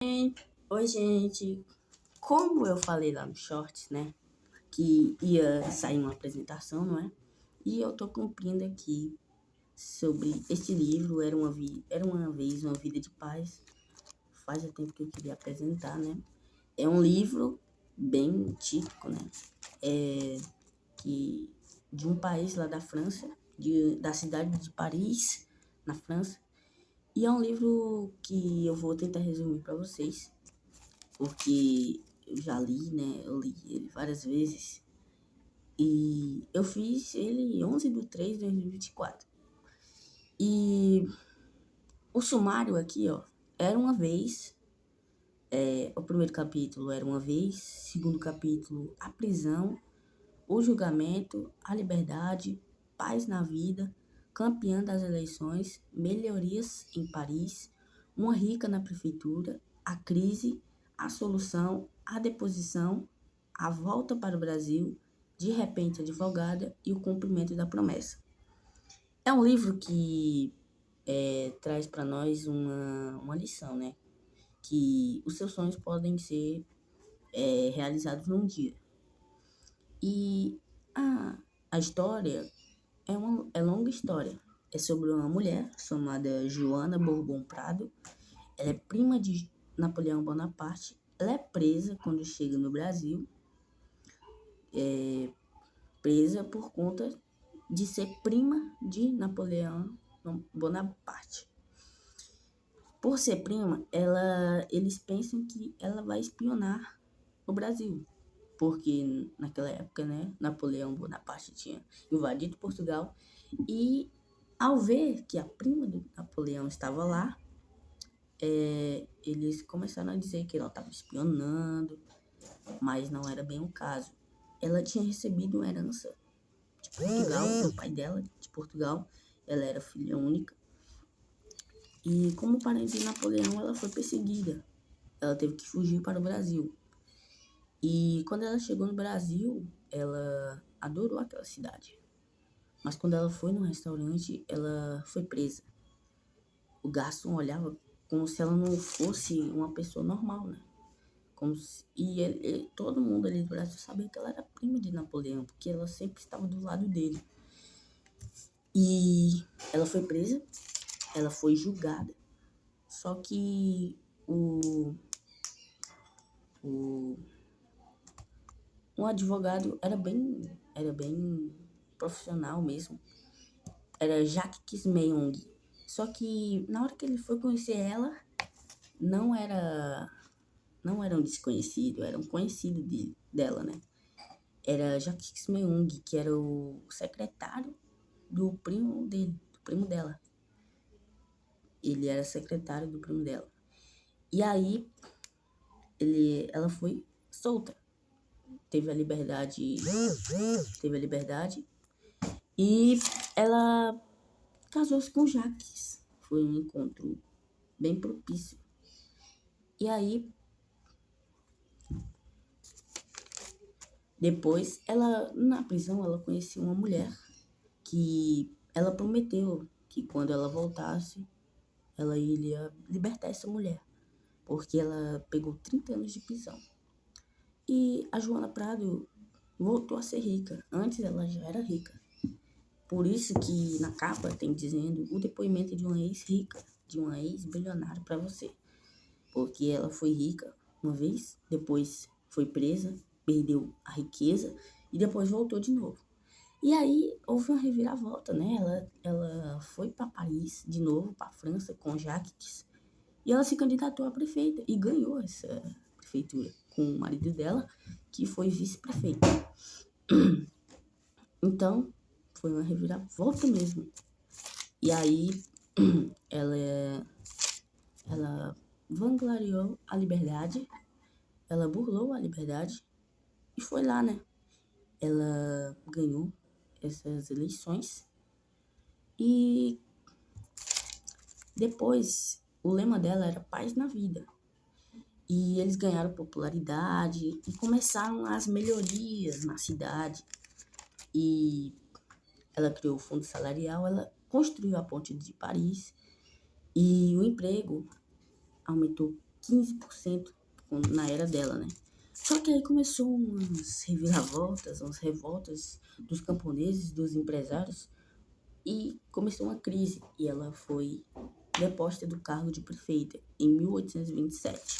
Oi, gente. Como eu falei lá no Shorts, né? Que ia sair uma apresentação, não é? E eu tô cumprindo aqui sobre esse livro, Era uma Vez Uma Vida de Paz. Faz tempo que eu queria apresentar, né? É um livro bem típico, né? De um país lá da França, da cidade de Paris, na França. E é um livro que eu vou tentar resumir para vocês, porque eu já li, né? Eu li ele várias vezes. E eu fiz ele 11/3/2024. E o sumário aqui, ó, era uma vez. O primeiro capítulo era uma vez. Segundo capítulo, a prisão, o julgamento, a liberdade, paz na vida, campeã das eleições, melhorias em Paris, uma rica na prefeitura, a crise, a solução, a deposição, a volta para o Brasil, de repente advogada e o cumprimento da promessa. É um livro que traz para nós uma lição, né? Que os seus sonhos podem ser realizados num dia. E a história é longa história. É sobre uma mulher chamada Joana Bourbon Prado. Ela é prima de Napoleão Bonaparte. Ela é presa quando chega no Brasil. Presa por conta de ser prima de Napoleão Bonaparte. Por ser prima, eles pensam que ela vai espionar o Brasil. Porque naquela época, né, Napoleão Bonaparte tinha invadido Portugal. E ao ver que a prima do Napoleão estava lá, eles começaram a dizer que ela estava espionando, mas não era bem o caso. Ela tinha recebido uma herança de Portugal, do pai dela, de Portugal. Ela era filha única. E como parente de Napoleão, ela foi perseguida. Ela teve que fugir para o Brasil. E quando ela chegou no Brasil, ela adorou aquela cidade. Mas quando ela foi no restaurante, ela foi presa. O garçom olhava como se ela não fosse uma pessoa normal, né? Todo mundo ali do Brasil sabia que ela era prima de Napoleão, porque ela sempre estava do lado dele. E ela foi presa, ela foi julgada. Só que um advogado era bem profissional mesmo. Era Jacques Kismeyong. Só que na hora que ele foi conhecer ela, não era um desconhecido, era um conhecido dela, né? Era Jacques Kismeyong, que era o secretário do primo dela. Ele era secretário do primo dela. E aí, ela foi solta. Teve a liberdade. E ela casou-se com Jacques. Foi um encontro bem propício. E aí, depois, na prisão, ela conheceu uma mulher que ela prometeu que quando ela voltasse, ela iria libertar essa mulher, porque ela pegou 30 anos de prisão. E a Joana Prado voltou a ser rica. Antes ela já era rica. Por isso que na capa tem dizendo o depoimento de uma ex-rica, de uma ex-bilionária para você. Porque ela foi rica uma vez, depois foi presa, perdeu a riqueza e depois voltou de novo. E aí houve uma reviravolta, né? Ela foi para Paris de novo, para França, com Jacques, e ela se candidatou a prefeita e ganhou essa prefeitura com o marido dela, que foi vice-prefeito. Então, foi uma reviravolta mesmo. E aí, ela vangloriou a liberdade, ela burlou a liberdade e foi lá, né? Ela ganhou essas eleições e depois o lema dela era paz na vida. E eles ganharam popularidade e começaram as melhorias na cidade. E ela criou o fundo salarial, ela construiu a ponte de Paris e o emprego aumentou 15% na era dela, né? Só que aí começou umas reviravoltas, umas revoltas dos camponeses, dos empresários, e começou uma crise. E ela foi deposta do cargo de prefeita em 1827.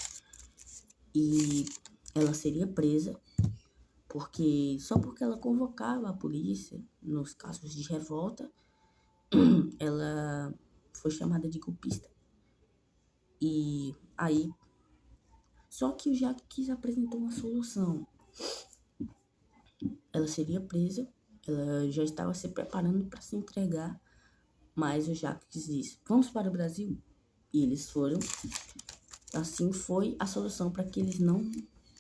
E ela seria presa só porque ela convocava a polícia nos casos de revolta, ela foi chamada de golpista. E aí, só que o Jacques apresentou uma solução. Ela seria presa, ela já estava se preparando para se entregar, mas o Jacques disse: vamos para o Brasil. E eles foram. Assim foi a solução para que eles não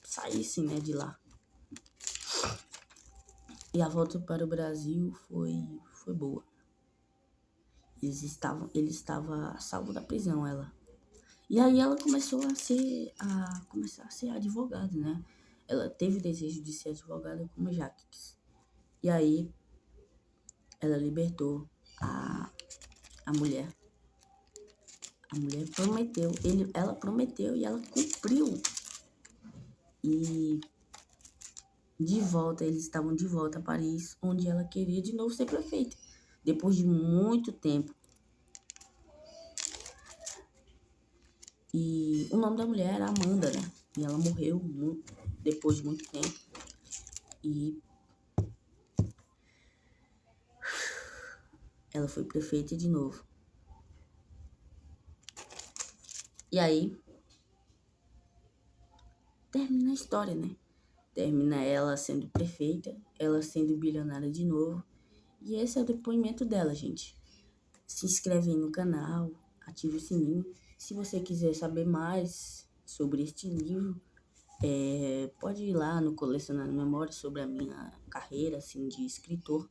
saíssem, né, de lá. E a volta para o Brasil foi boa. Ele estava a salvo da prisão, ela. E aí ela começou a ser advogada, né? Ela teve o desejo de ser advogada como Jacques. E aí ela libertou a mulher. A mulher prometeu, ela prometeu e ela cumpriu. E eles estavam de volta a Paris, onde ela queria de novo ser prefeita, depois de muito tempo. E o nome da mulher era Amanda, né? E ela morreu depois de muito tempo. E ela foi prefeita de novo. E aí termina a história, né? Termina ela sendo prefeita, ela sendo bilionária de novo. E esse é o depoimento dela, gente. Se inscreve aí no canal, ative o sininho. Se você quiser saber mais sobre este livro, pode ir lá no Colecionando Memórias sobre a minha carreira assim, de escritor.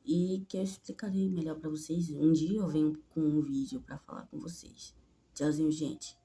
E que eu explicarei melhor para vocês. Um dia eu venho com um vídeo para falar com vocês. Tchauzinho, gente.